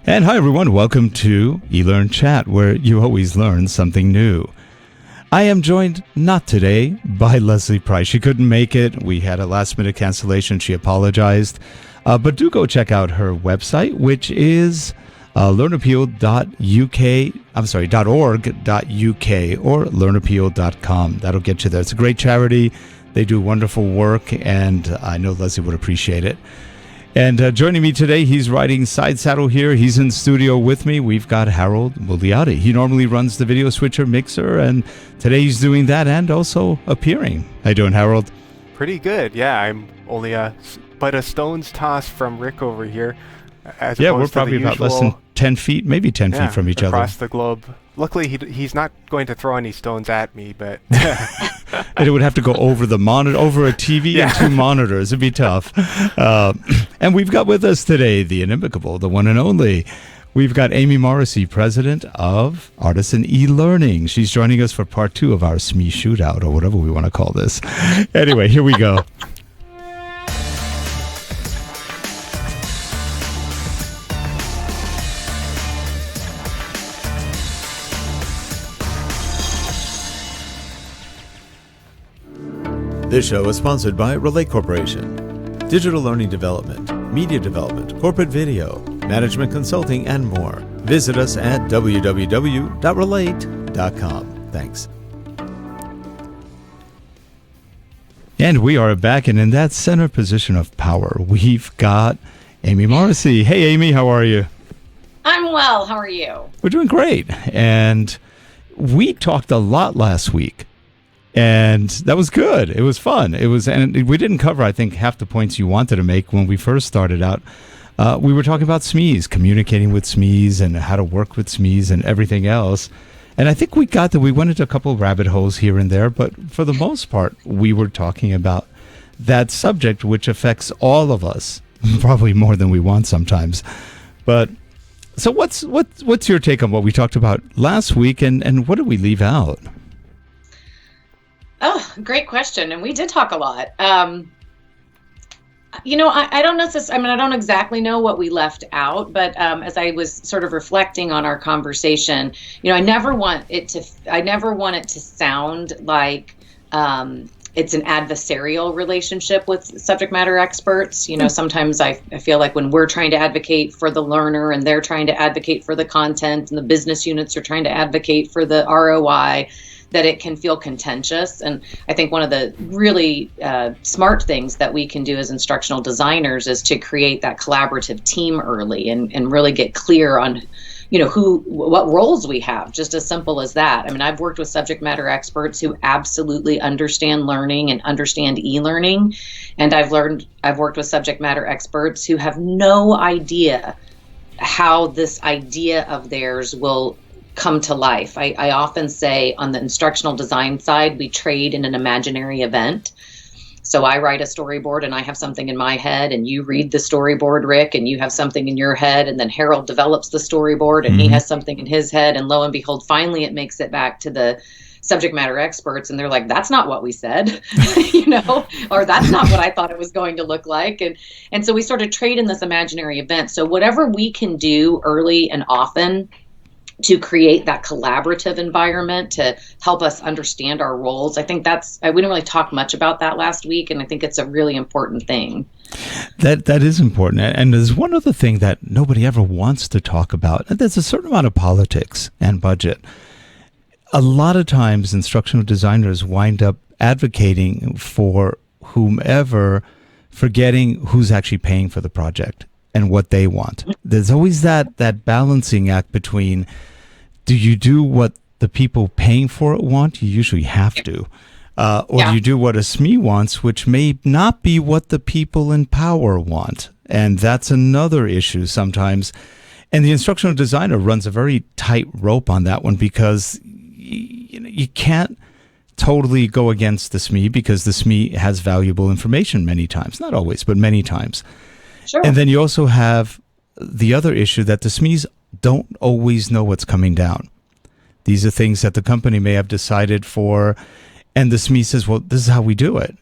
And hi, everyone. Welcome to eLearnChat, where you always learn something new. I am joined not today by Lesley Price. She couldn't make it. We had a last-minute cancellation. She apologized. But do go check out her website, which is .org.uk or learnappeal.com. That'll get you there. It's a great charity. They do wonderful work, and I know Lesley would appreciate it. And joining me today, he's riding side saddle here. He's in studio with me. We've got Harold Muliati. He normally runs the video switcher mixer, and today he's doing that and also appearing. How you doing, Harold? Pretty good. Yeah, I'm only but a stone's toss from Rick over here. We're probably about less than 10 feet, maybe 10 feet from each other. Across the globe. Luckily, he's not going to throw any stones at me, but... And it would have to go over the monitor, over a TV and two monitors. It'd be tough. And we've got with us today the inimicable, the one and only. We've got Amy Morrisey, president of Artisan E-Learning. She's joining us for part 2 of our SME shootout, or whatever we want to call this. Anyway, here we go. This show is sponsored by Relate Corporation. Digital learning development, media development, corporate video, management consulting, and more. Visit us at www.relate.com. Thanks. And we are back, and in that center position of power, we've got Amy Morrisey. Hey, Amy, how are you? I'm well. How are you? We're doing great. And we talked a lot last week. And that was good. It was fun. And we didn't cover, I think, half the points you wanted to make when we first started out. We were talking about SMEs, communicating with SMEs and how to work with SMEs and everything else. And I think we went into a couple of rabbit holes here and there, but for the most part, we were talking about that subject, which affects all of us, probably more than we want sometimes. But so what's your take on what we talked about last week, and what did we leave out? Oh, great question. And we did talk a lot. I don't necessarily, I don't exactly know what we left out, but as I was sort of reflecting on our conversation, I never want it to sound like it's an adversarial relationship with subject matter experts. Sometimes I feel like when we're trying to advocate for the learner and they're trying to advocate for the content and the business units are trying to advocate for the ROI, that it can feel contentious. And I think one of the really smart things that we can do as instructional designers is to create that collaborative team early and really get clear on, what roles we have, just as simple as that. I've worked with subject matter experts who absolutely understand learning and understand e-learning. And I've worked with subject matter experts who have no idea how this idea of theirs will come to life. I often say on the instructional design side, we trade in an imaginary event. So I write a storyboard and I have something in my head, and you read the storyboard, Rick, and you have something in your head, and then Harold develops the storyboard and he has something in his head, and lo and behold, finally it makes it back to the subject matter experts, and they're like, that's not what we said, or that's not what I thought it was going to look like. And so we sort of trade in this imaginary event. So whatever we can do early and often to create that collaborative environment to help us understand our roles. I think we didn't really talk much about that last week, and I think it's a really important thing. That is important. And there's one other thing that nobody ever wants to talk about. There's a certain amount of politics and budget. A lot of times instructional designers wind up advocating for whomever, forgetting who's actually paying for the project and what they want. There's always that balancing act between, do you do what the people paying for it want? You usually have to. Do you do what a SME wants, which may not be what the people in power want? And that's another issue sometimes. And the instructional designer runs a very tight rope on that one, because you can't totally go against the SME, because the SME has valuable information many times. Not always, but many times. Sure. And then you also have the other issue that the SMEs don't always know what's coming down. These are things that the company may have decided for, and the SME says, well, this is how we do it.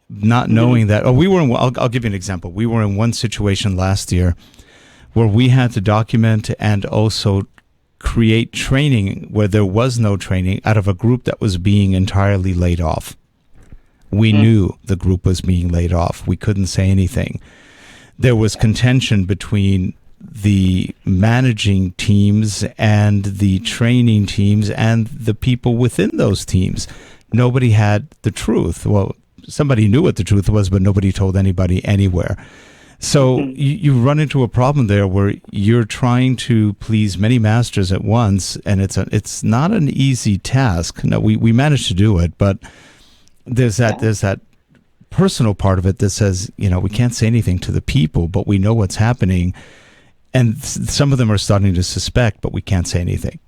Not knowing that, I'll give you an example. We were in one situation last year where we had to document and also create training where there was no training out of a group that was being entirely laid off. We knew the group was being laid off. We couldn't say anything. There was contention between the managing teams and the training teams and the people within those teams. Nobody had the truth. Well, somebody knew what the truth was, but nobody told anybody anywhere. So you run into a problem there where you're trying to please many masters at once, and it's not an easy task. No, we managed to do it, but there's that personal part of it that says, we can't say anything to the people, but we know what's happening. And some of them are starting to suspect, but we can't say anything.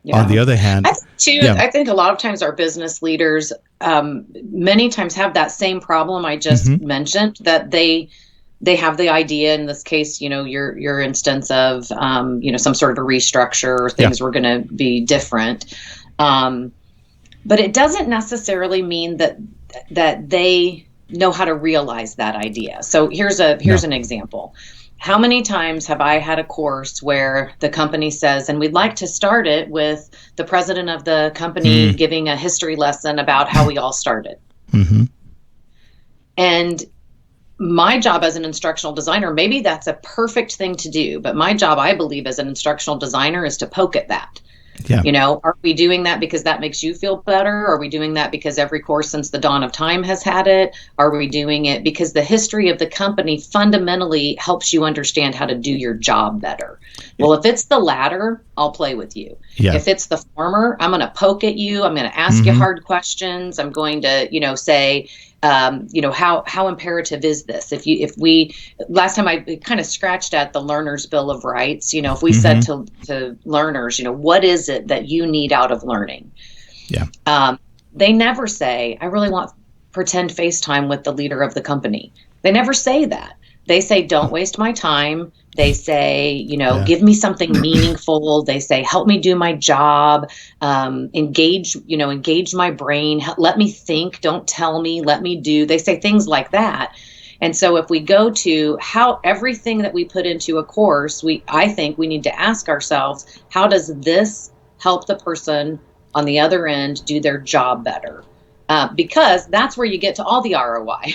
Yeah. On the other hand, I think a lot of times our business leaders many times have that same problem I just mentioned, that they have the idea, in this case, your instance of, some sort of a restructure or things were going to be different. But it doesn't necessarily mean that they know how to realize that idea. So here's an example. How many times have I had a course where the company says, and we'd like to start it with the president of the company giving a history lesson about how we all started. And my job as an instructional designer, maybe that's a perfect thing to do, but my job, I believe, as an instructional designer is to poke at that. Yeah. Are we doing that because that makes you feel better? Are we doing that because every course since the dawn of time has had it? Are we doing it because the history of the company fundamentally helps you understand how to do your job better? Well, if it's the latter, I'll play with you. Yeah. If it's the former, I'm going to poke at you. I'm going to ask you hard questions. I'm going to, say, how imperative is this? If we last time I kind of scratched at the learner's bill of rights, if we said to learners, what is it that you need out of learning? Yeah. They never say, I really want pretend FaceTime with the leader of the company. They never say that. They say, don't waste my time. They say, give me something meaningful. They say, help me do my job, engage my brain. Let me think. Don't tell me. Let me do. They say things like that. And so if we go to how everything that we put into a course, I think we need to ask ourselves, how does this help the person on the other end do their job better? Because that's where you get to all the ROI.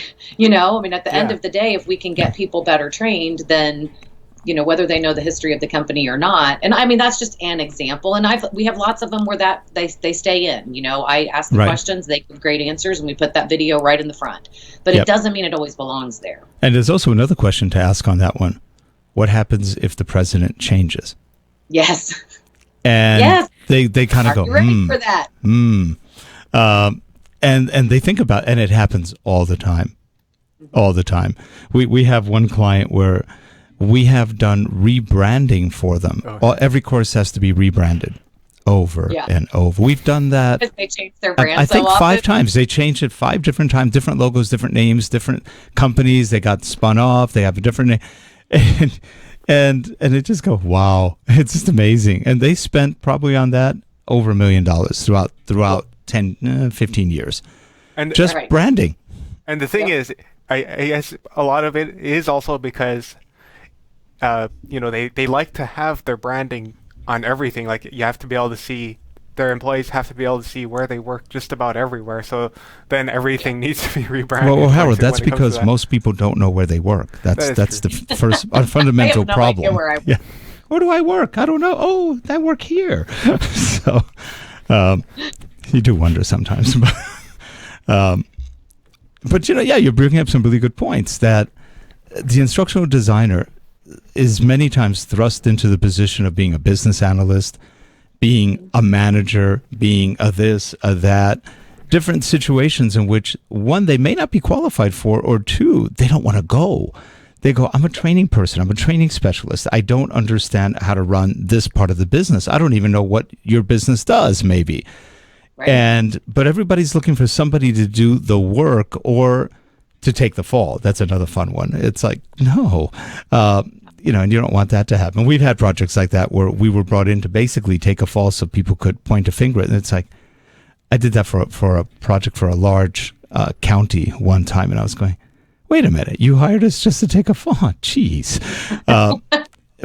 At the end of the day, if we can get people better trained, then, whether they know the history of the company or not. And that's just an example. And we have lots of them where that they stay in. I ask the questions, they give great answers, and we put that video right in the front. But it doesn't mean it always belongs there. And there's also another question to ask on that one. What happens if the president changes? Yes. And they kind of go, ready for that? And they think about, and it happens all the time. All the time. We have one client where we have done rebranding for them. Every course has to be rebranded over and over. We've done that. They changed their brand I think 5 times. They changed it 5 different times, different logos, different names, different companies. They got spun off. They have a different name. And it just go, wow, it's just amazing. And they spent probably on that over $1 million throughout 10, 15 years. And just branding. And the thing is, I guess a lot of it is also because, they like to have their branding on everything. Like, you have to be able to see, their employees have to be able to see where they work just about everywhere. So then everything needs to be rebranded. Well, Howard, that's because most people don't know where they work. That's the first fundamental problem. Where do I work? I don't know. Oh, I work here. So you do wonder sometimes. But you're bringing up some really good points, that the instructional designer is many times thrust into the position of being a business analyst, being a manager, being a this, a that, different situations in which, one, they may not be qualified for, or two, they don't want to go. They go, I'm a training person. I'm a training specialist. I don't understand how to run this part of the business. I don't even know what your business does, maybe. Right. But everybody's looking for somebody to do the work or to take the fall. That's another fun one. It's like, no, and you don't want that to happen. We've had projects like that where we were brought in to basically take a fall so people could point a finger at it. And it's like, I did that for a project for a large county one time, and I was going, wait a minute, you hired us just to take a fall? Jeez.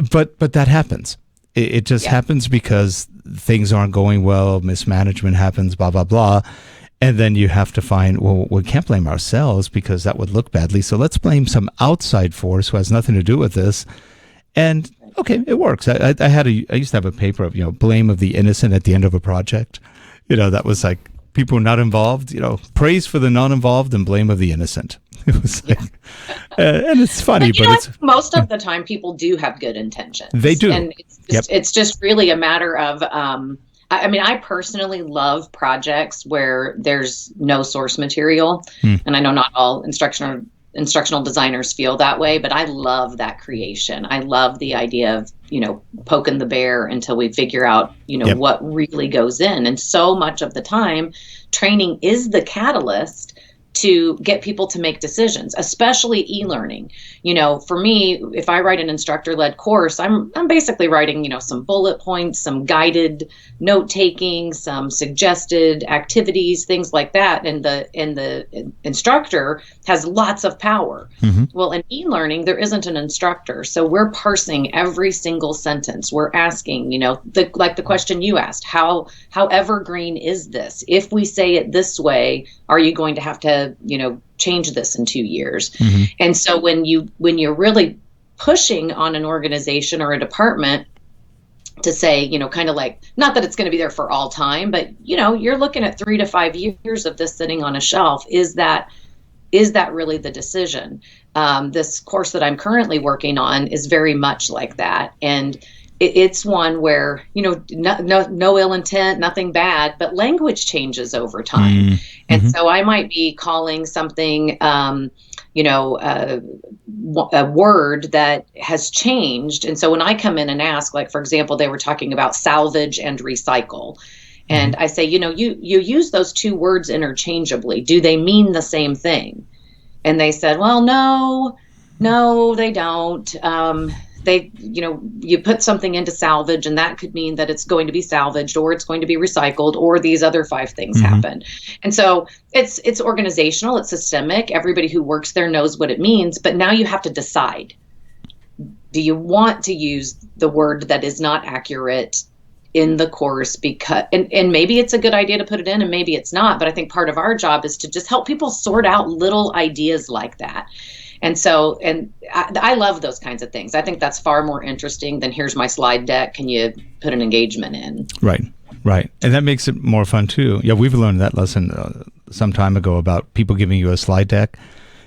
But that happens. It just happens because things aren't going well, mismanagement happens, blah, blah, blah. And then you have to find, well, we can't blame ourselves because that would look badly. So let's blame some outside force who has nothing to do with this. And okay, it works. I used to have a paper of, blame of the innocent at the end of a project. That was like people not involved, praise for the non-involved and blame of the innocent. It was like, and it's funny, but it's most of the time people do have good intentions. They do. And it's just really a matter of, I personally love projects where there's no source material. And I know not all instructional designers feel that way, but I love that creation. I love the idea of, poking the bear until we figure out, what really goes in. And so much of the time, training is the catalyst to get people to make decisions, especially e-learning. For me, if I write an instructor-led course, I'm basically writing, some bullet points, some guided note-taking, some suggested activities, things like that. And the instructor has lots of power. Well, in e-learning, there isn't an instructor. So we're parsing every single sentence. We're asking, like the question you asked, how evergreen is this? If we say it this way, are you going to have to change this in 2 years? And so when you're really pushing on an organization or a department to say, kind of like, not that it's going to be there for all time, but you're looking at 3 to 5 years of this sitting on a shelf. Is that really the decision? This course that I'm currently working on is very much like that. And it's one where, no ill intent, nothing bad, but language changes over time. And so I might be calling something, a word that has changed. And so when I come in and ask, like, for example, they were talking about salvage and recycle. And I say, you use those two words interchangeably. Do they mean the same thing? And they said, well, no, they don't. You put something into salvage and that could mean that it's going to be salvaged or it's going to be recycled or these other 5 things happen. And so it's organizational, it's systemic. Everybody who works there knows what it means, but now you have to decide. Do you want to use the word that is not accurate in the course? Because and maybe it's a good idea to put it in and maybe it's not, but I think part of our job is to just help people sort out little ideas like that. And so, I love those kinds of things. I think that's far more interesting than here's my slide deck. Can you put an engagement in? Right. And that makes it more fun too. Yeah, we've learned that lesson some time ago about people giving you a slide deck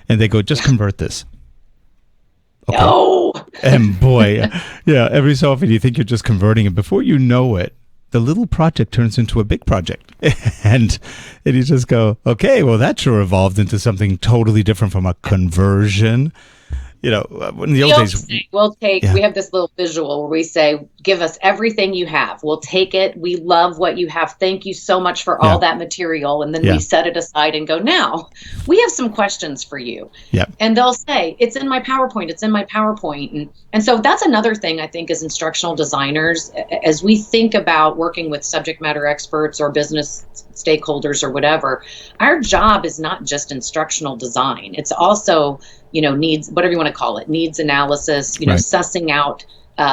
and they go, just convert this. Okay. No. And boy, every so often you think you're just converting it. Before you know it, the little project turns into a big project. and you just go, okay, well, that sure evolved into something totally different from a conversion. In the old days, we have this little visual where we say, give us everything you have. We'll take it. We love what you have. Thank you so much for all that material. And then we set it aside and go, now we have some questions for you. Yeah. And they'll say, it's in my PowerPoint. It's in my PowerPoint. And so that's another thing I think as instructional designers, as we think about working with subject matter experts or business stakeholders or whatever, our job is not just instructional design. It's also needs, whatever you want to call it, needs analysis, sussing out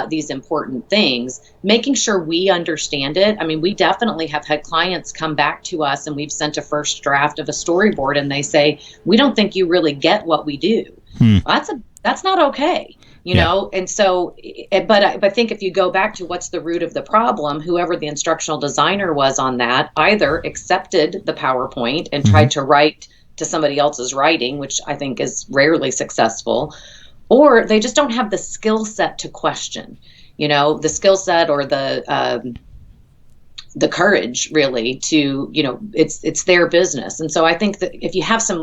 these important things, making sure we understand it. I mean, we definitely have had clients come back to us and we've sent a first draft of a storyboard and they say, we don't think you really get what we do. Well, that's not okay. And so, but I think if you go back to what's the root of the problem, whoever the instructional designer was on that either accepted the PowerPoint and tried to write to somebody else's writing, which I think is rarely successful, or they just don't have the skill set to question, the skill set or the courage really to, it's their business. And so I think that if you have some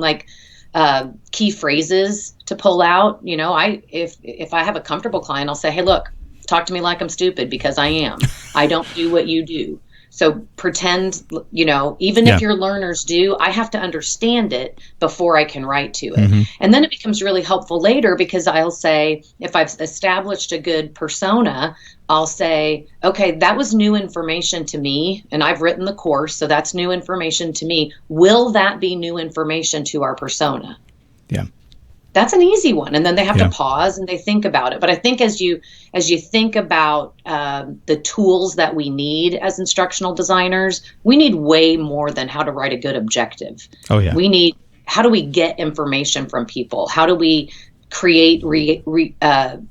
key phrases to pull out, if I have a comfortable client, I'll say, hey, look, talk to me like I'm stupid because I am. I don't do what you do. So pretend, even if your learners do, I have to understand it before I can write to it. And then it becomes really helpful later because I'll say, if I've established a good persona, I'll say, okay, that was new information to me and I've written the course, so that's new information to me. Will that be new information to our persona? Yeah. That's an easy one. And then they have Yeah. to pause and they think about it. But I think as you think about the tools that we need as instructional designers, we need way more than how to write a good objective. Oh, yeah. We need, how do we get information from people? How do we create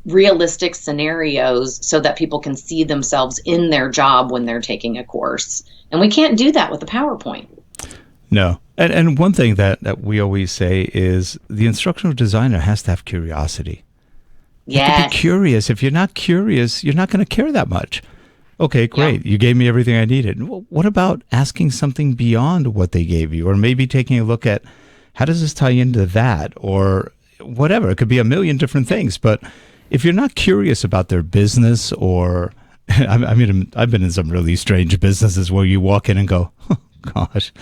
realistic scenarios so that people can see themselves in their job when they're taking a course? And we can't do that with a PowerPoint. No. And one thing that we always say is the instructional designer has to have curiosity. You have to Yes. be curious. If you're not curious, you're not going to care that much. Okay, great. You gave me everything I needed. Well, what about asking something beyond what they gave you? Or maybe taking a look at, how does this tie into that? Or whatever. It could be a million different things. But if you're not curious about their business, or I mean, I've been in some really strange businesses where you walk in and go, oh, gosh.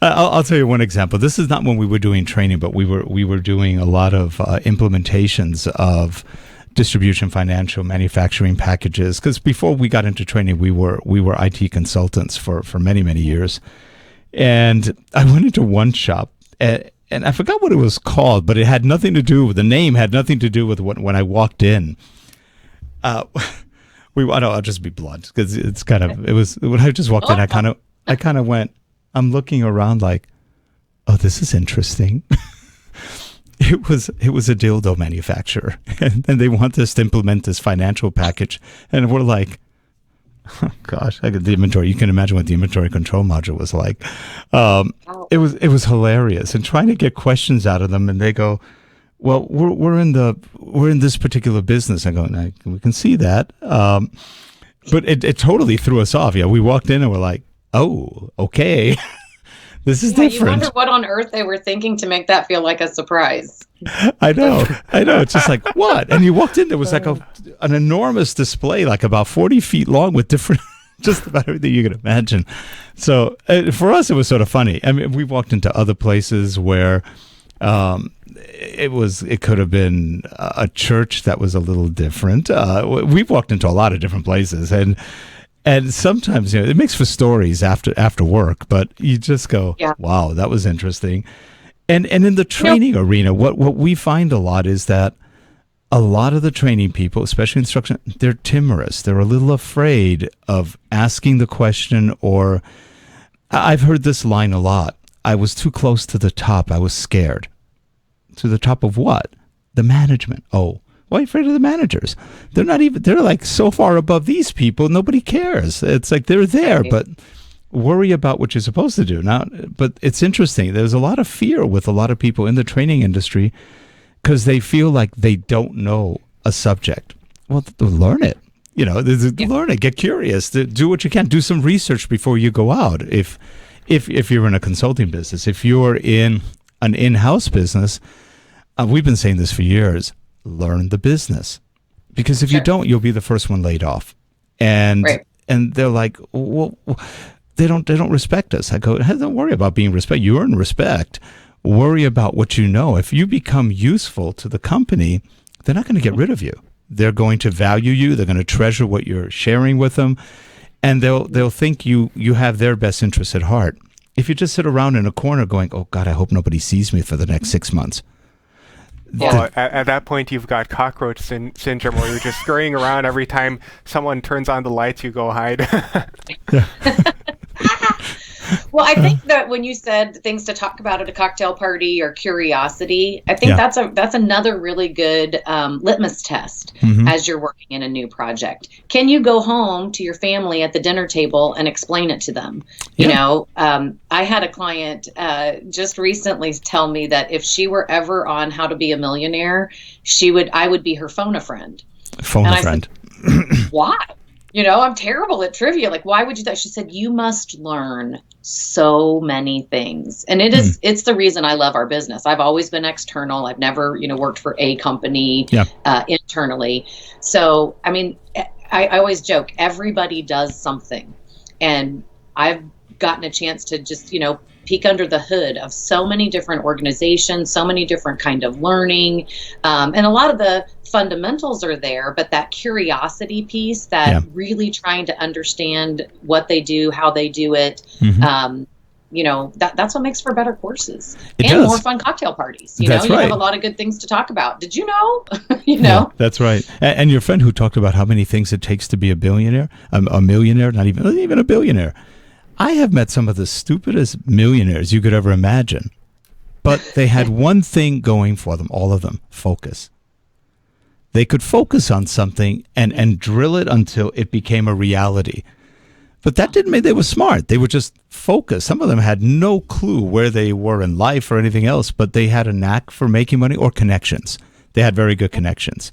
I'll tell you one example. This is not when we were doing training, but we were doing a lot of implementations of distribution, financial, manufacturing packages. Because before we got into training, we were IT consultants for many, many years. And I went into one shop, and I forgot what it was called, but it had nothing to do with the name. Had nothing to do with when I walked in. I'll just be blunt, because it was when I just walked in. I kind of went. I'm looking around like, oh, this is interesting. It was a dildo manufacturer, and they want us to implement this financial package, and we're like, oh, gosh, I got the inventory. You can imagine what the inventory control module was like. It was hilarious, and trying to get questions out of them, and they go, well, we're in this particular business. I go, we can see that, but it totally threw us off. Yeah, we walked in and we're like, oh, okay, this is different. You wonder what on earth they were thinking to make that feel like a surprise. I know. It's just like, what? And you walked in, there was like an enormous display, like about 40 feet long, with different, just about everything you could imagine. So for us, it was sort of funny. I mean, we walked into other places where it could have been a church that was a little different. We've walked into a lot of different places, and sometimes, it makes for stories after work, but you just go, wow, that was interesting. And in the training arena, what we find a lot is that a lot of the training people, especially instruction, they're timorous. They're a little afraid of asking the question, or I've heard this line a lot. I was too close to the top. I was scared. To the top of what? The management. Oh. Why are you afraid of the managers? They're like so far above these people, nobody cares. It's like they're there, but worry about what you're supposed to do. Now, but it's interesting. There's a lot of fear with a lot of people in the training industry because they feel like they don't know a subject. Well, learn it. Learn it. Get curious. Do what you can. Do some research before you go out. If you're in a consulting business, if you're in an in-house business, we've been saying this for years. Learn the business, because if you don't, you'll be the first one laid off. And they're like, well, they don't respect us. I go, hey, don't worry about being respected. You earn respect. Worry about what you know. If you become useful to the company, they're not going to get rid of you. They're going to value you. They're going to treasure what you're sharing with them, and they'll think you have their best interests at heart. If you just sit around in a corner going, oh God, I hope nobody sees me for the next 6 months. Well, at that point, you've got cockroach syndrome, where you're just scurrying around every time someone turns on the lights, you go hide. Well, I think that when you said things to talk about at a cocktail party or curiosity, I think that's another really good litmus test as you're working in a new project. Can you go home to your family at the dinner table and explain it to them? I had a client just recently tell me that if she were ever on How to Be a Millionaire, I would be her phone-a-friend. Phone-a-friend. Why? I'm terrible at trivia. Like, why would you do that? She said, you must learn so many things. And it's the reason I love our business. I've always been external. I've never, worked for a company internally. So, I mean, I always joke, everybody does something. And I've gotten a chance to just, peek under the hood of so many different organizations, so many different kind of learning. And a lot of the fundamentals are there, but that curiosity piece, that really trying to understand what they do, how they do it, that's what makes for better courses It and does. more fun cocktail parties. That's You right. have a lot of good things to talk about. Did you know? Yeah, that's right. And your friend who talked about how many things it takes to be a billionaire, a millionaire, not even a billionaire. I have met some of the stupidest millionaires you could ever imagine, but they had one thing going for them, all of them: focus. They could focus on something and drill it until it became a reality. But that didn't mean they were smart. They were just focused. Some of them had no clue where they were in life or anything else, but they had a knack for making money or connections. They had very good connections.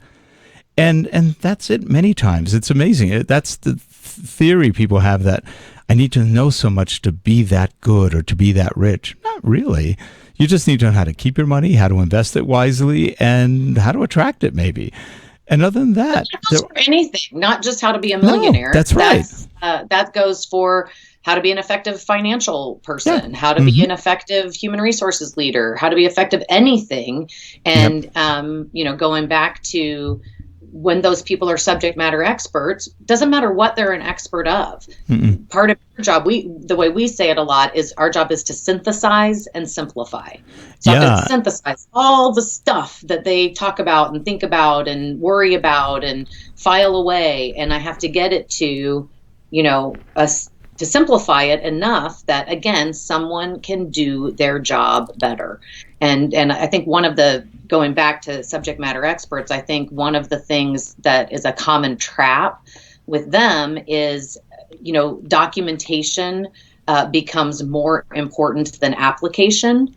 And that's it many times. It's amazing. That's the theory people have, that I need to know so much to be that good or to be that rich. Not really. You just need to know how to keep your money, how to invest it wisely, and how to attract it maybe. And other than that, that goes for anything, not just how to be a millionaire. No, that's right. That goes for how to be an effective financial person, how to be an effective human resources leader, how to be effective anything. And, going back to when those people are subject matter experts, doesn't matter what they're an expert of. Part of our job, the way we say it a lot, is our job is to synthesize and simplify. So I have to synthesize all the stuff that they talk about and think about and worry about and file away. And I have to get it to, to simplify it enough that, again, someone can do their job better. And I think going back to subject matter experts, I think one of the things that is a common trap with them is, documentation becomes more important than application.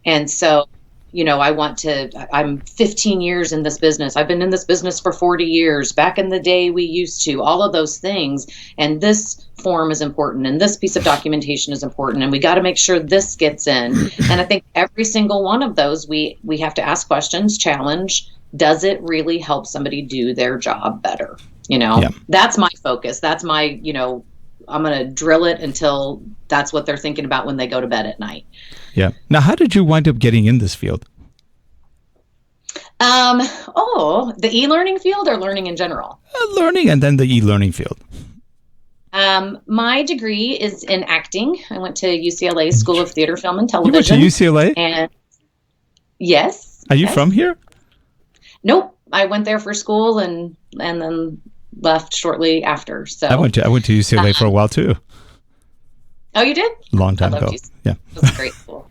And so, I'm 15 years in this business. I've been in this business for 40 years. Back in the day, we used to, all of those things. And this form is important. And this piece of documentation is important. And we got to make sure this gets in. And I think every single one of those, we have to ask questions, challenge. Does it really help somebody do their job better? That's my focus. That's my, I'm going to drill it until that's what they're thinking about when they go to bed at night. Yeah. Now, how did you wind up getting in this field? The e-learning field or learning in general? Learning, and then the e-learning field. My degree is in acting. I went to UCLA School of Theater, Film, and Television. You went to UCLA? And yes. Are you from here? Nope. I went there for school and then left shortly after. So I went to UCLA for a while too. Oh, you did? Long time ago. Yeah. It was a great school.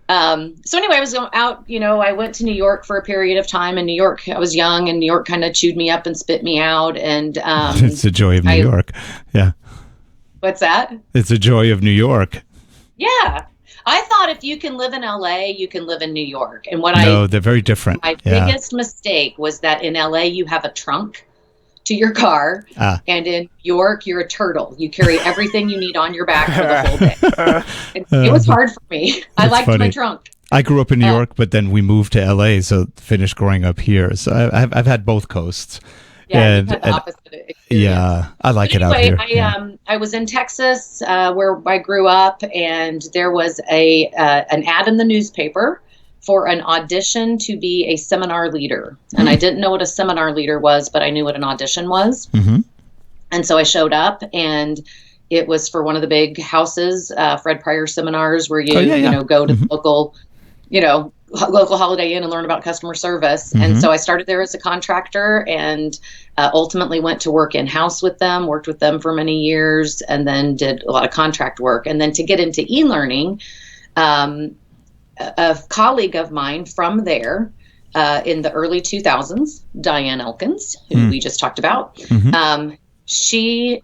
So anyway, I was going out, I went to New York for a period of time. In New York, I was young, and New York kind of chewed me up and spit me out. And it's the joy of New York. Yeah. What's that? It's the joy of New York. Yeah. I thought if you can live in LA, you can live in New York. And they're very different. My biggest mistake was that in LA, you have a trunk to your car, and in New York, you're a turtle. You carry everything you need on your back for the whole day. It was hard for me. I liked my trunk. I grew up in New York, but then we moved to LA, so finished growing up here. So I've had both coasts. Yeah, you've had the opposite experience. Yeah, I like it out here. I was in Texas where I grew up, and there was an ad in the newspaper for an audition to be a seminar leader. And I didn't know what a seminar leader was, but I knew what an audition was. And so I showed up, and it was for one of the big houses, Fred Pryor seminars, where you go to the local Holiday Inn and learn about customer service. And so I started there as a contractor, and ultimately went to work in-house with them, worked with them for many years, and then did a lot of contract work. And then to get into e-learning, a colleague of mine from there in the early 2000s, Diane Elkins, who we just talked about, she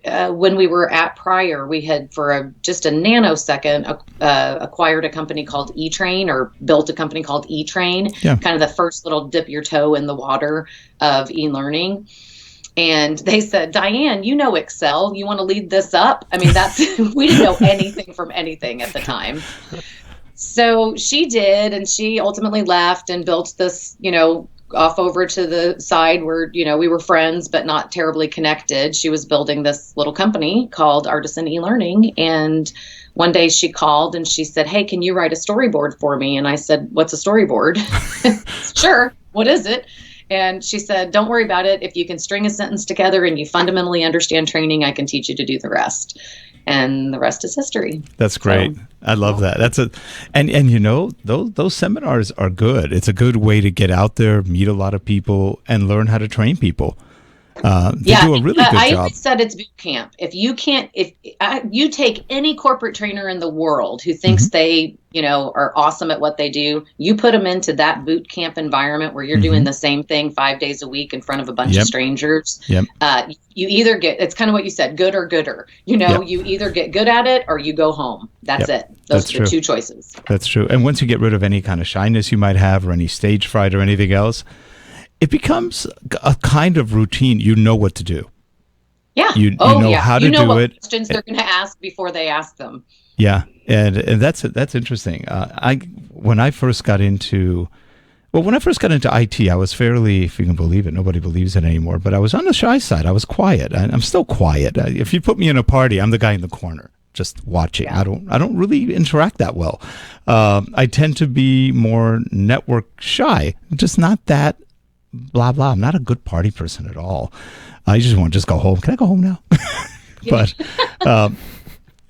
when we were at Pryor, we had for just a nanosecond acquired a company called E-Train, or built a company called E-Train, kind of the first little dip your toe in the water of e-learning. And they said, Diane, you know Excel. You want to lead this up? I mean, we didn't know anything from anything at the time. So she did, and she ultimately left and built this, off over to the side where, we were friends, but not terribly connected. She was building this little company called Artisan E-Learning. And one day she called and she said, hey, can you write a storyboard for me? And I said, what's a storyboard? Sure. What is it? And she said, don't worry about it. If you can string a sentence together and you fundamentally understand training, I can teach you to do the rest. and the rest is history. That's great. So, I love that. And you know, those seminars are good. It's a good way to get out there, meet a lot of people, and learn how to train people. They do a really good I job. always said it's boot camp. If you take any corporate trainer in the world who thinks they, are awesome at what they do, you put them into that boot camp environment where you're doing the same thing 5 days a week in front of a bunch of strangers. You either get, it's kind of what you said, good or gooder. You either get good at it or you go home. That's it. Those are the two choices. That's true. And once you get rid of any kind of shyness you might have or any stage fright or anything else, it becomes a kind of routine. You know what to do. Yeah. You know how to do what it. Questions they're going to ask before they ask them. Yeah, and that's interesting. When I first got into IT, I was fairly, if you can believe it, nobody believes it anymore, but I was on the shy side. I was quiet. I'm still quiet. If you put me in a party, I'm the guy in the corner just watching. Yeah. I don't really interact that well. I tend to be more network shy, just not that blah blah. I'm not a good party person at all. I just want to just go home. Can I go home now? But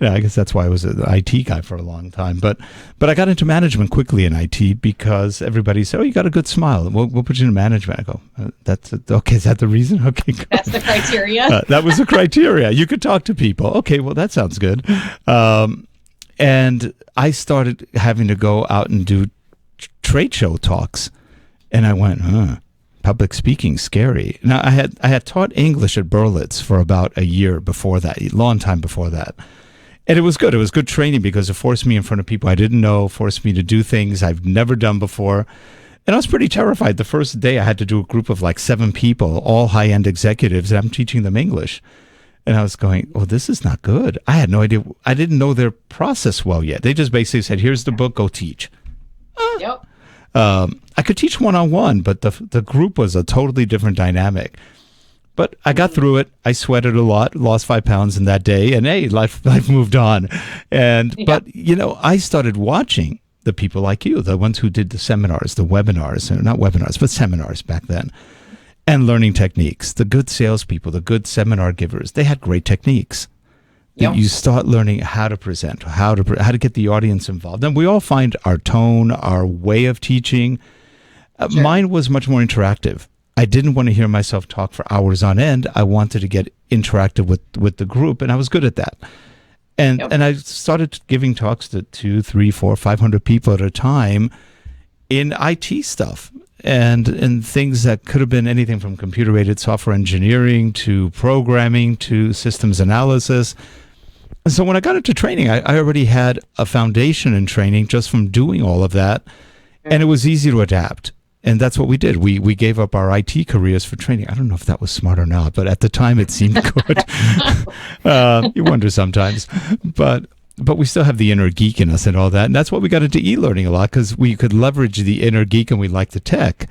I guess that's why I was an IT guy for a long time. But I got into management quickly in IT because everybody said, "Oh, you got a good smile. We'll put you in management." I go, "That's okay. Is that the reason? Okay, good." That's the criteria. That was the criteria. You could talk to people. Okay, well that sounds good. And I started having to go out and do trade show talks, and I went, public speaking, scary. Now I had taught English at Berlitz for about a year before that, a long time before that. And it was good. It was good training because it forced me in front of people I didn't know, forced me to do things I've never done before. And I was pretty terrified. The first day I had to do a group of like 7 people, all high-end executives, and I'm teaching them English. And I was going, oh, this is not good. I had no idea. I didn't know their process well yet. They just basically said, here's the book, go teach. Yep. I could teach one-on-one, but the group was a totally different dynamic. But I got through it. I sweated a lot, lost 5 pounds in that day, and hey, life moved on. But I started watching the people like you, the ones who did the seminars, the webinars, not webinars, but seminars back then, and learning techniques. The good salespeople, the good seminar givers, they had great techniques. Yep. You start learning how to present, how to get the audience involved. And we all find our tone, our way of teaching. Sure. Mine was much more interactive. I didn't want to hear myself talk for hours on end. I wanted to get interactive with the group, and I was good at that. And I started giving talks to 200, 300, 400, 500 people at a time in IT stuff and things that could have been anything from computer-aided software engineering to programming to systems analysis. And so when I got into training, I already had a foundation in training just from doing all of that, and it was easy to adapt. And that's what we did. We gave up our IT careers for training. I don't know if that was smart or not, but at the time it seemed good. You wonder sometimes. But we still have the inner geek in us and all that. And that's what we got into e-learning a lot, because we could leverage the inner geek and we liked the tech.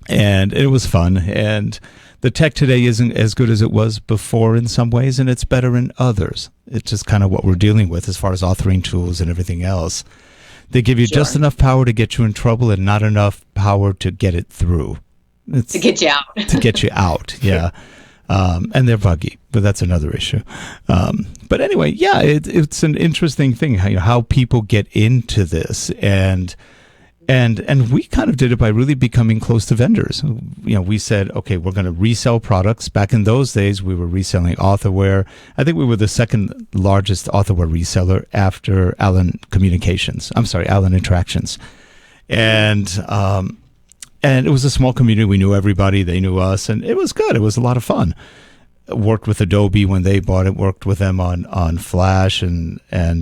And it was fun. And the tech today isn't as good as it was before in some ways, and it's better in others. It's just kind of what we're dealing with as far as authoring tools and everything else. They give you just enough power to get you in trouble and not enough power to get it through. To get you out. To get you out, yeah. And they're buggy, but that's another issue. But anyway, yeah, it's an interesting thing how people get into this, and we kind of did it by really becoming close to vendors. We said, okay, we're going to resell products. Back in those days, we were reselling authorware. I think we were the second largest authorware reseller after Allen Interactions. And it was a small community. We knew everybody. They knew us. And it was good. It was a lot of fun. Worked with Adobe when they bought it, worked with them on Flash and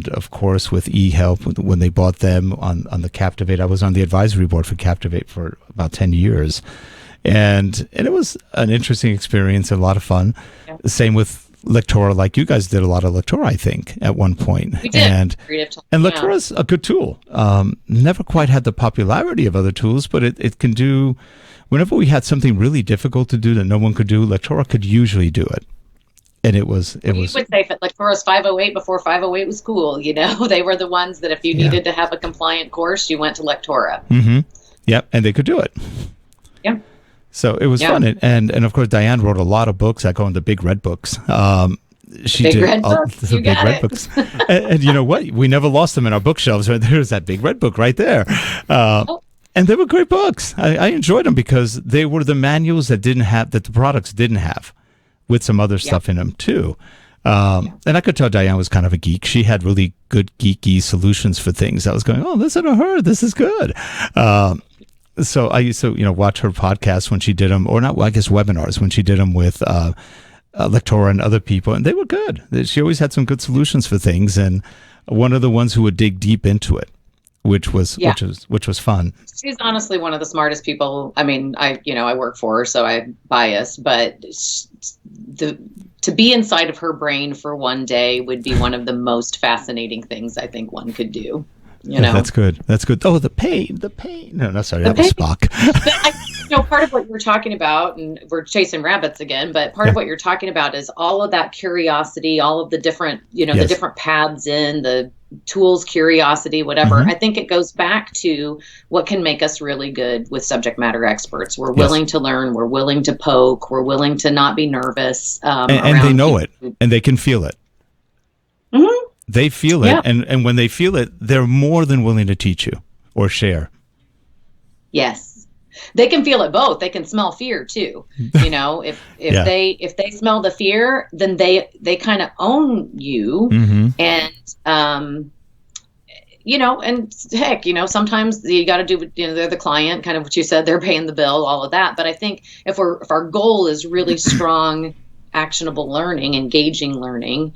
of course with eHelp when they bought them on the Captivate. I was on the advisory board for Captivate for about 10 years. And it was an interesting experience, a lot of fun. Yeah. Same with Lectora, like you guys did a lot of Lectora, I think, at one point. We did. And Lectora's a good tool. Never quite had the popularity of other tools, but it can do. Whenever we had something really difficult to do that no one could do, Lectora could usually do it. And it was. You would say Lectora's 508 before 508 was cool. They were the ones that if you needed to have a compliant course, you went to Lectora. Mm-hmm. Yep, and they could do it. Yeah. So it was fun. And of course, Diane wrote a lot of books that go into big red books. she Big did red all books. the You big got red it. books. And you know what? We never lost them in our bookshelves. There's that big red book right there. And they were great books. I enjoyed them because they were the manuals that the products didn't have, with some other stuff in them too. And I could tell Diane was kind of a geek. She had really good geeky solutions for things. I was going, oh, listen to her. This is good. So I used to, watch her podcasts when she did them, or not, well, I guess webinars when she did them with Lectora and other people, and they were good. She always had some good solutions for things, and one of the ones who would dig deep into it, which was fun. She's honestly one of the smartest people. I mean, I work for her, so I'm biased, but to be inside of her brain for one day would be one of the most fascinating things I think one could do. That's good. Oh, the pain. No, sorry, that was Spock. But part of what you're talking about, and we're chasing rabbits again, but part of what you're talking about is all of that curiosity, all of the different, the different paths in the tools, curiosity, whatever. I think it goes back to what can make us really good with subject matter experts. We're willing to learn. We're willing to poke. We're willing to not be nervous. And they know it, and they can feel it. Mm-hmm. They feel it, and when they feel it, they're more than willing to teach you or share. Yes, they can feel it both. They can smell fear too. If they smell the fear, then they kind of own you, and and heck, sometimes you got to do. They're the client, kind of what you said. They're paying the bill, all of that. But I think if our goal is really strong, actionable learning, engaging learning.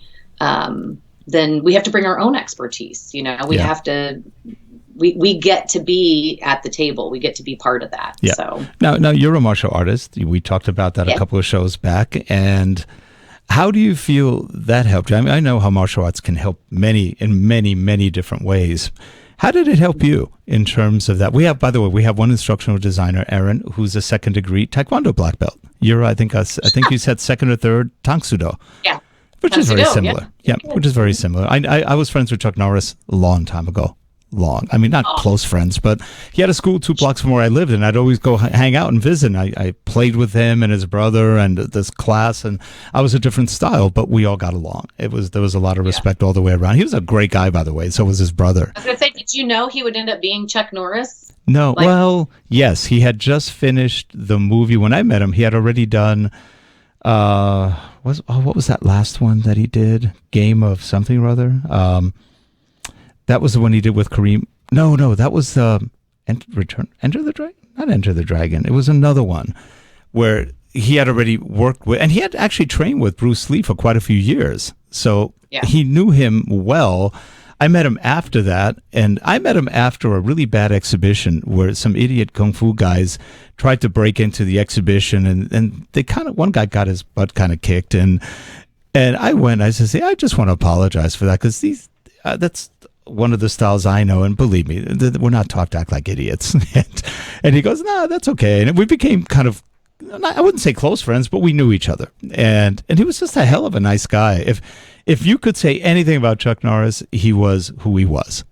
Then we have to bring our own expertise. We have to, we get to be at the table. We get to be part of that. Yeah. So now you're a martial artist. We talked about that a couple of shows back. And how do you feel that helped you? I mean, I know how martial arts can help in many different ways. How did it help you in terms of that? By the way, we have one instructional designer, Erin, who's a second degree Taekwondo black belt. You're, I think you said second or third Tang Soo-Do. Yeah. Which is very similar. Yeah, which is very similar. I was friends with Chuck Norris a long time ago. I mean, not close friends, but he had a school 2 blocks from where I lived, and I'd always go hang out and visit. And I played with him and his brother and this class, and I was a different style, but we all got along. There was a lot of respect all the way around. He was a great guy, by the way. So was his brother. I was going to say, did you know he would end up being Chuck Norris? No. Well, yes, he had just finished the movie. When I met him, he had already done... what was that last one that he did? Game of something or other. That was the one he did with Kareem. No, that was Enter the Dragon. Not Enter the Dragon. It was another one where he had already worked with, and he had actually trained with Bruce Lee for quite a few years. So he knew him well. I met him after that, and I met him after a really bad exhibition where some idiot kung fu guys tried to break into the exhibition, and they one guy got his butt kind of kicked, and I said, I just want to apologize for that, because that's one of the styles I know, and believe me, we're not taught to act like idiots. And he goes, no, that's okay. And we became kind of, I wouldn't say close friends, but we knew each other, and he was just a hell of a nice guy. If you could say anything about Chuck Norris, he was who he was.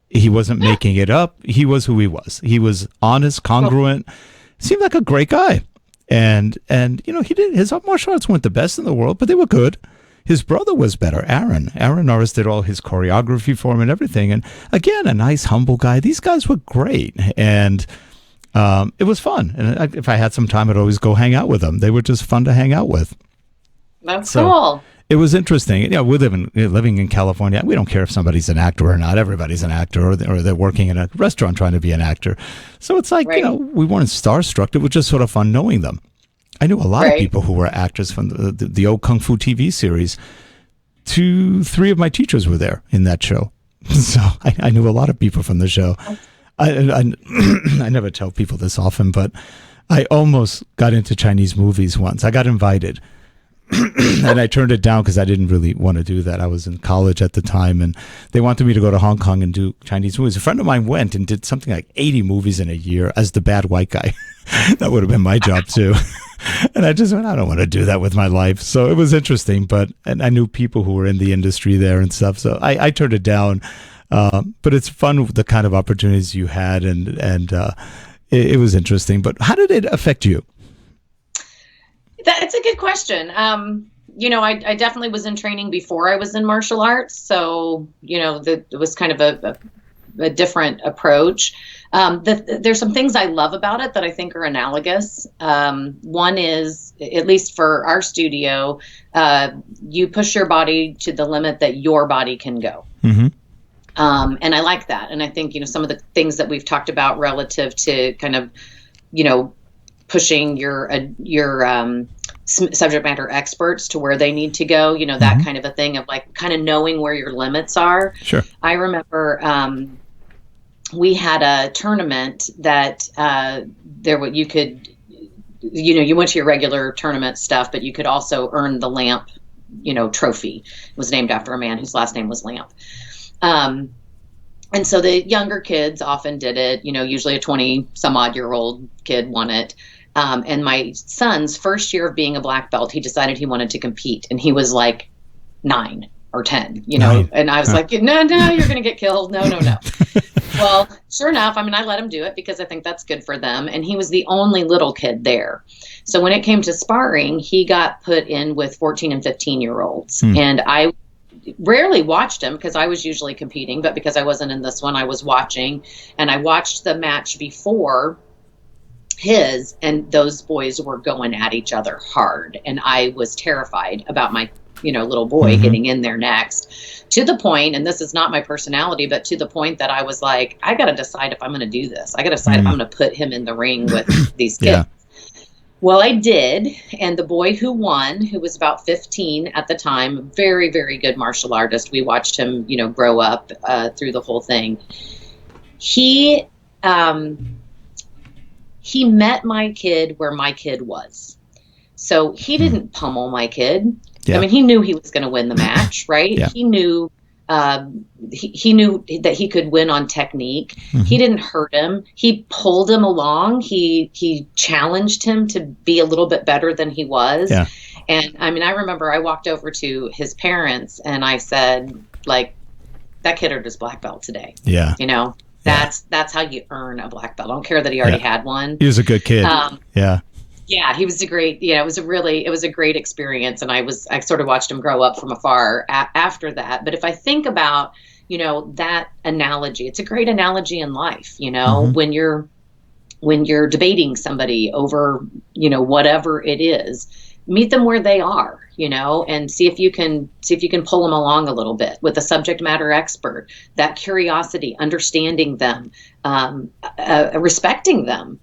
He wasn't making it up. He was who he was. He was honest, congruent. Seemed like a great guy. And he did, his martial arts weren't the best in the world, but they were good. His brother was better, Aaron. Aaron Norris did all his choreography for him and everything. And again, a nice, humble guy. These guys were great. And it was fun. And if I had some time, I'd always go hang out with them. They were just fun to hang out with. That's cool. It was interesting. We're living in California. We don't care if somebody's an actor or not. Everybody's an actor, or they're working in a restaurant trying to be an actor. So it's like, we weren't starstruck. It was just sort of fun knowing them. I knew a lot of people who were actors from the old Kung Fu TV series. 3 of my teachers were there in that show. So I knew a lot of people from the show. I never tell people this often, but I almost got into Chinese movies once. I got invited. And I turned it down because I didn't really want to do that. I was in college at the time, and they wanted me to go to Hong Kong and do Chinese movies. A friend of mine went and did something like 80 movies in a year as the bad white guy. That would have been my job too. And I just went, I don't want to do that with my life. So it was interesting, and I knew people who were in the industry there and stuff. So I turned it down. But it's fun, the kind of opportunities you had, and it was interesting. But how did it affect you? That's a good question. I definitely was in training before I was in martial arts. So, it was kind of a different approach. There's some things I love about it that I think are analogous. One is, at least for our studio, you push your body to the limit that your body can go. Mm-hmm. And I like that. And I think, some of the things that we've talked about relative to kind of, pushing your subject matter experts to where they need to go, that kind of a thing of like kind of knowing where your limits are. Sure. I remember we had a tournament that you could, you went to your regular tournament stuff, but you could also earn the Lamp, trophy. It was named after a man whose last name was Lamp. And so the younger kids often did it, usually a 20 some odd year old kid won it. And my son's first year of being a black belt, he decided he wanted to compete, and he was like 9 or 10, and I was like, no, you're going to get killed. No. Well, sure enough, I let him do it because I think that's good for them. And he was the only little kid there. So when it came to sparring, he got put in with 14 and 15-year-olds. And I rarely watched him because I was usually competing, but because I wasn't in this one, I was watching. And I watched the match before his, and those boys were going at each other hard. And I was terrified about my little boy getting in there next, to the point, and this is not my personality, but to the point that I was like, I got to decide if I'm going to do this. I got to decide if I'm going to put him in the ring with these kids. Yeah. Well, I did. And the boy who won, who was about 15 at the time, very, very good martial artist. We watched him, grow up through the whole thing. He met my kid where my kid was. So he didn't pummel my kid. Yeah. He knew he was going to win the match, right? Yeah. He knew he knew that he could win on technique. He didn't hurt him. He pulled him along. He challenged him to be a little bit better than he was. Yeah. And I remember I walked over to his parents and I said, like, that kid earned his black belt today. Yeah. That's how you earn a black belt. I don't care that he already had one. He was a good kid. Yeah, he was it was a great experience. And I sort of watched him grow up from afar after that. But if I think about, that analogy, it's a great analogy in life, when you're debating somebody over, whatever it is, meet them where they are, and see if you can pull them along a little bit with a subject matter expert, that curiosity, understanding them, respecting them,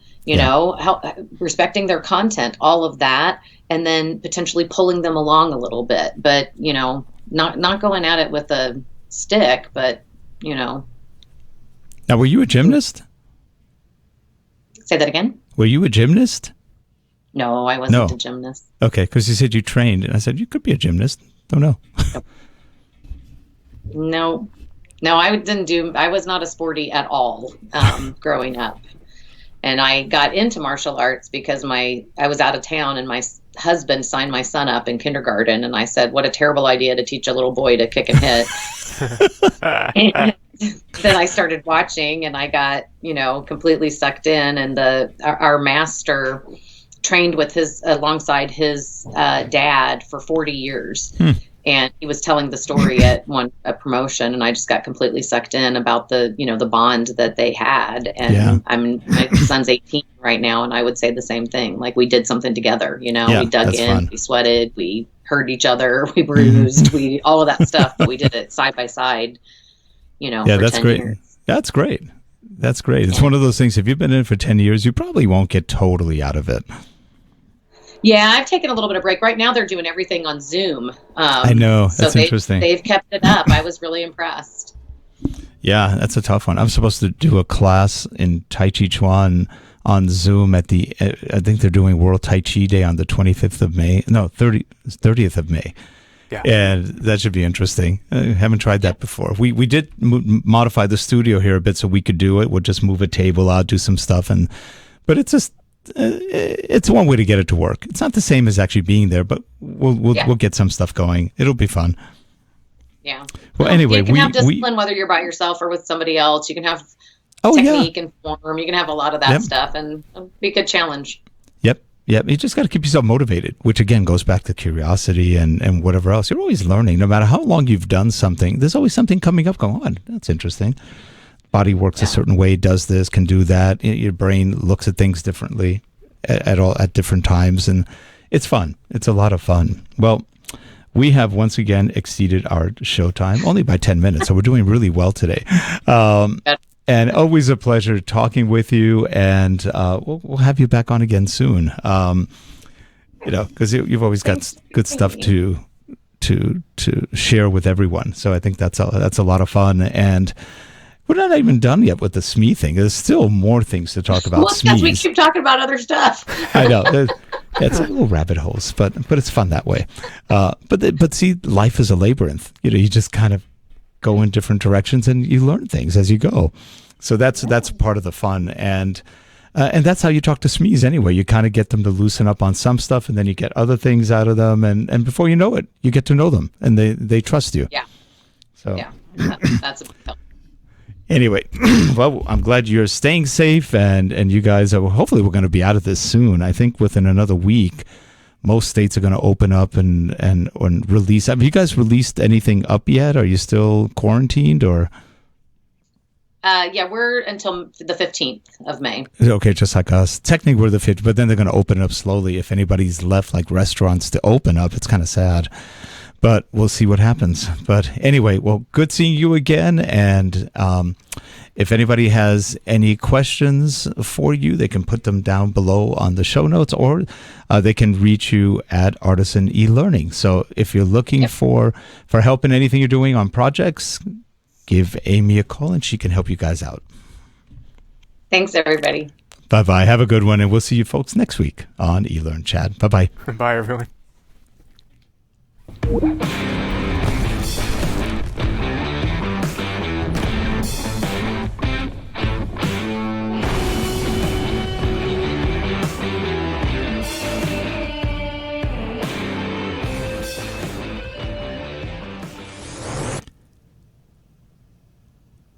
respecting their content, all of that, and then potentially pulling them along a little bit, but, not going at it with a stick, but, Now, were you a gymnast? Say that again? Were you a gymnast? No, I wasn't a gymnast. Okay, because you said you trained, and I said, you could be a gymnast. Don't know. No, I was not a sporty at all growing up. And I got into martial arts because I was out of town and my husband signed my son up in kindergarten. And I said, what a terrible idea to teach a little boy to kick and hit. And then I started watching and I got, completely sucked in. And our master trained with alongside his dad for 40 years. And he was telling the story at a promotion, and I just got completely sucked in about the bond that they had. And my son's 18 right now, and I would say the same thing. Like, we did something together, we dug in, fun. We sweated, we hurt each other, we bruised, all of that stuff, but we did it side by side, for that's 10 great. years. That's great. That's great. It's one of those things, if you've been in it for 10 years, you probably won't get totally out of it. Yeah, I've taken a little bit of break. Right now, they're doing everything on Zoom. I know. That's interesting. They've kept it up. I was really impressed. Yeah, that's a tough one. I'm supposed to do a class in Tai Chi Chuan on Zoom I think they're doing World Tai Chi Day on the 25th of May. No, 30th of May. Yeah. And that should be interesting. I haven't tried that before. We did modify the studio here a bit so we could do it. We'll just move a table out, do some stuff. But it's just... it's one way to get it to work. It's not the same as actually being there, but we'll get some stuff going. It'll be fun. Yeah. Well, anyway, you can have discipline whether you're by yourself or with somebody else. You can have technique and form. You can have a lot of that stuff, and it'll be a good challenge. Yep. Yeah, you just got to keep yourself motivated, which again goes back to curiosity and whatever else. You're always learning. No matter how long you've done something, there's always something coming up going on. That's interesting. Body works a certain way, does this, can do that. Your brain looks at things differently at different times, and it's fun. It's a lot of fun. Well, we have once again exceeded our show time only by 10 minutes, so we're doing really well today. And always a pleasure talking with you, and we'll have you back on again soon. Because you've always got good stuff to share with everyone. So I think that's a lot of fun. And we're not even done yet with the SME thing. There's still more things to talk about. Well, because we keep talking about other stuff. I know. It's a little rabbit holes, but it's fun that way. But see, life is a labyrinth. You just kind of go in different directions and you learn things as you go. So that's part of the fun. And that's how you talk to SMEs anyway. You kind of get them to loosen up on some stuff, and then you get other things out of them. And before you know it, you get to know them, and they trust you. Yeah. So yeah, that's a Anyway, well, I'm glad you're staying safe, and you guys are. Hopefully, we're going to be out of this soon. I think within another week, most states are going to open up and release. Have you guys released anything up yet? Are you still quarantined or? Yeah, we're until the 15th of May. Okay, just like us. Technically, we're the 15th, but then they're going to open it up slowly. If anybody's left, like restaurants, to open up, it's kind of sad. But we'll see what happens. But anyway, well, good seeing you again. And if anybody has any questions for you, they can put them down below on the show notes, or they can reach you at Artisan E-Learning. So if you're looking for help in anything you're doing on projects, give Amy a call and she can help you guys out. Thanks, everybody. Bye-bye. Have a good one. And we'll see you folks next week on eLearnChat. Bye-bye. Bye, everyone.